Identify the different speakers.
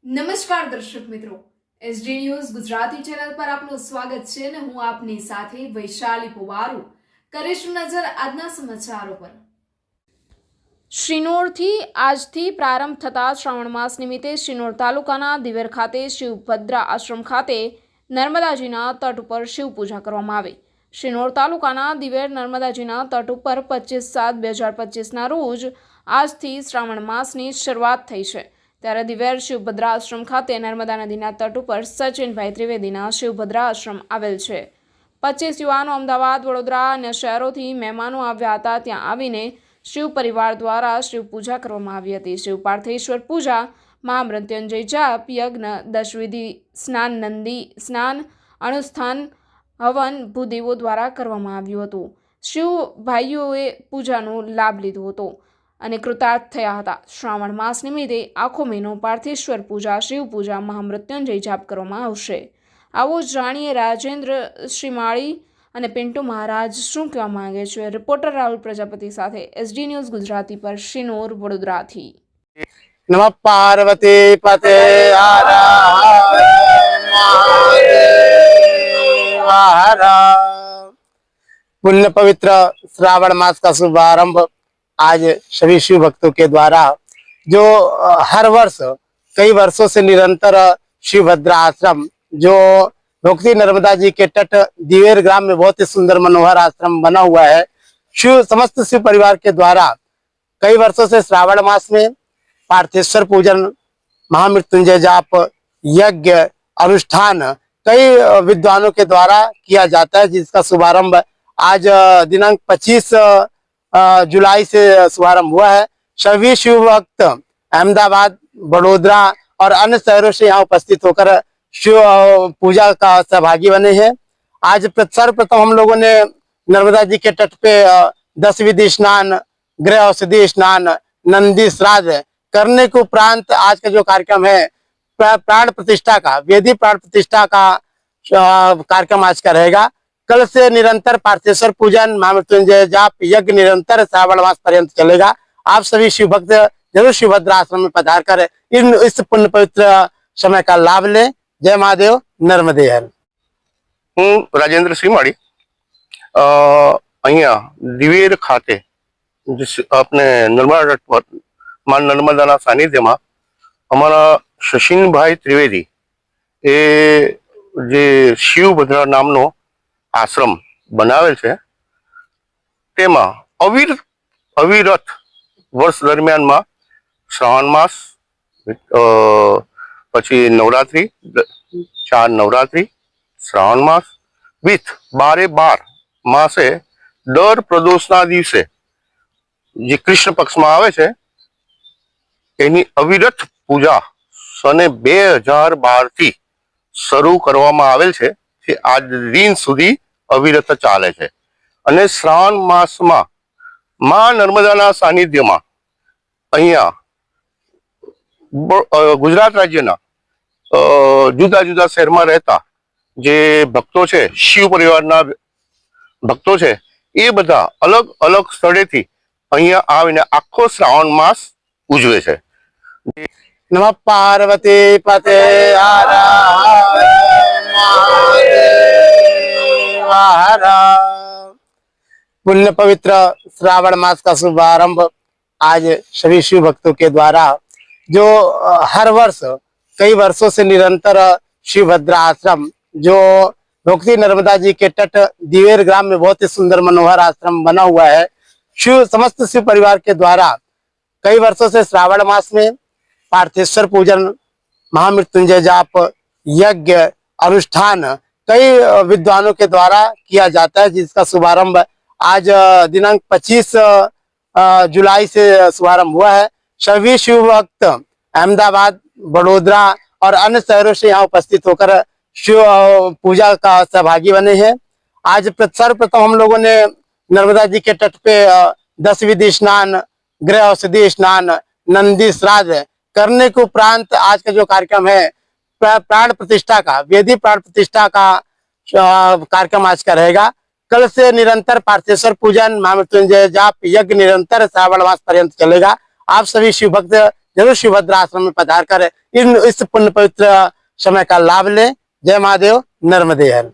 Speaker 1: નમસ્કાર દર્શક મિત્રો, એસડી ન્યૂઝ ગુજરાતી ચેનલ પર આપનું સ્વાગત છે અને હું આપની સાથે વૈશાલી પુવારુ કરીશું નજર આજના સમાચારો પર। શિનોરથી આજથી પ્રારંભ થતા શ્રાવણ માસ નિમિત્તે શિનોર તાલુકાના દિવેર ખાતે શિવભદ્રા આશ્રમ ખાતે નર્મદાજીના તટ ઉપર શિવ પૂજા કરવામાં આવી। શિનોર તાલુકાના દિવેર નર્મદાજીના તટ ઉપર 25/7/2025ના રોજ આજથી શ્રાવણ માસની શરૂઆત થઈ છે। ત્યારે દિવેર શિવભદ્રા આશ્રમ ખાતે નર્મદા નદીના તટ ઉપર સચિનભાઈ ત્રિવેદીના શિવભદ્રા આશ્રમ આવેલ છે। 25 યુવાનો અમદાવાદ, વડોદરા અને શહેરોથી મહેમાનો આવ્યા હતા। ત્યાં આવીને શિવ પરિવાર દ્વારા શિવ પૂજા કરવામાં આવી હતી। શિવ પાર્થેશ્વર પૂજા, મહામૃત્યુંજય જાપ, યજ્ઞ, દશવિધિ સ્નાન, નંદી સ્નાન, અનુષ્ઠાન, હવન ભૂદેવો દ્વારા કરવામાં આવ્યું હતું। શિવ ભાઈઓએ પૂજાનો લાભ લીધો હતો અને કૃતાર્થ થયા હતા। શ્રાવણ માસ નિમિત્તે આખો મહિનો પાર્થેશ્વર પૂજા, શિવ પૂજા, મહામૃત્યુંજય જાપ કરવામાં આવશે। આવો જાણીએ રાજેન્દ્ર શ્રીમાળી અને પિન્ટુ મહારાજ શું કહેવા માંગે છે। રિપોર્ટર રાહુલ પ્રજાપતિ સાથે એસડી ન્યૂઝ ગુજરાતી પર શિનોર વડોદરાથી।
Speaker 2: नमः पार्वती पते पुण्य पवित्र श्रावण मास का शुभारंभ आज सभी शिव भक्तों के द्वारा जो हर वर्ष कई वर्षों से निरंतर शिवभद्रा आश्रम जो भक्ति नर्मदा जी के तट दिवेर ग्राम में बहुत ही सुंदर मनोहर आश्रम बना हुआ है। समस्त शिव परिवार के द्वारा कई वर्षों से श्रावण मास में पार्थेश्वर पूजन, महामृत्युंजय जाप, यज्ञ, अनुष्ठान कई विद्वानों के द्वारा किया जाता है, जिसका शुभारंभ आज दिनांक 25 जुलाई से शुभारंभ हुआ है। सभी शिव भक्त अहमदाबाद, वडोदरा और अन्य शहरों से यहाँ उपस्थित होकर शिव पूजा का सहभागी बने हैं। आज सर्वप्रथम हम लोगों ने नर्मदा जी के तट पे 10 विधि स्नान, गृह औषधि स्नान, नंदी श्राद्ध करने के उपरांत आज का जो कार्यक्रम है प्राण प्रतिष्ठा का, वेदी प्राण प्रतिष्ठा का कार्यक्रम आज का रहेगा। कल से निरंतर पार्थेश्वर पूजन, महामृत्युंजय जाप, यज्ञ निरंतर श्रावण मास पर्यंत चलेगा। आप सभी शिव भक्त जरूर शिवभद्रा आश्रम में पधार कर इस पुण्य पवित्र समय का लाभ लें। जय महादेव, नर्मदे हर।
Speaker 3: હું રાજેન્દ્ર શ્રીમાળી અહીંયા દિવેર ખાતે આપણે નર્મદા તટ પર માં નર્મદાના સાનિધ્યમાં અમારા શશીનભાઈ ત્રિવેદી એ જે શિવભદ્રા નામનો આશ્રમ બનાવેલ છે તેમાં અવિરત વર્ષ દરમિયાનમાં શ્રાવણ માસ પછી નવરાત્રી 4 નવરાત્રી, શ્રાવણ માસ વિથ 12 માસે દર પ્રદોષના દિવસે જે કૃષ્ણ પક્ષમાં આવે છે એની અવિરત પૂજા સને 2012 થી શરૂ કરવામાં આવેલ છે જે આજ દિન સુધી અવિરત ચાલે છે। અને શ્રાવણ માસમાં માં નર્મદાના સાનિધ્યમાં અહીંયા ગુજરાત રાજ્યના જુદા જુદા શહેરમાં રહેતા જે ભક્તો છે, શિવ પરિવારના ભક્તો છે, એ બધા અલગ અલગ સ્થળેથી અહીંયા આવીને આખો શ્રાવણ માસ ઉજવે છે।
Speaker 2: नमः पार्वती पते पुण्य पवित्र श्रावण मास का शुभारंभ आज सभी शिव भक्तों के द्वारा जो हर वर्ष कई वर्षों से निरंतर शिवभद्रा आश्रम जो भक्ति नर्मदा जी के तट दिवेर ग्राम में बहुत ही सुंदर मनोहर आश्रम बना हुआ है। समस्त शिव परिवार के द्वारा कई वर्षों से श्रावण मास में पार्थेश्वर पूजन, महामृत्युंजय जाप, यज्ञ, अनुष्ठान कई विद्वानों के द्वारा किया जाता है, जिसका शुभारंभ आज दिनांक 25 जुलाई से शुभारंभ हुआ है। सभी शिव भक्त अहमदाबाद, वडोदरा और अन्य शहरों से यहाँ उपस्थित होकर शिव पूजा का सहभागी बने हैं। आज सर्वप्रथम हम लोगों ने नर्मदा जी के तट पे 10 विधि स्नान, गृह औषधि स्नान, नंदी श्राद्ध करने के उपरांत आज का जो कार्यक्रम है प्राण प्रतिष्ठा का, वेदी प्राण प्रतिष्ठा का कार्यक्रम आज का रहेगा। कल से निरंतर पार्थेश्वर पूजन, महामृत्युंजय जाप, यज्ञ निरंतर श्रावण मास पर्यंत चलेगा। आप सभी शिव भक्त जरूर शिवभद्रा आश्रम में पधार कर इस पुण्य पवित्र समय का लाभ लें। जय महादेव, नर्मदे हर।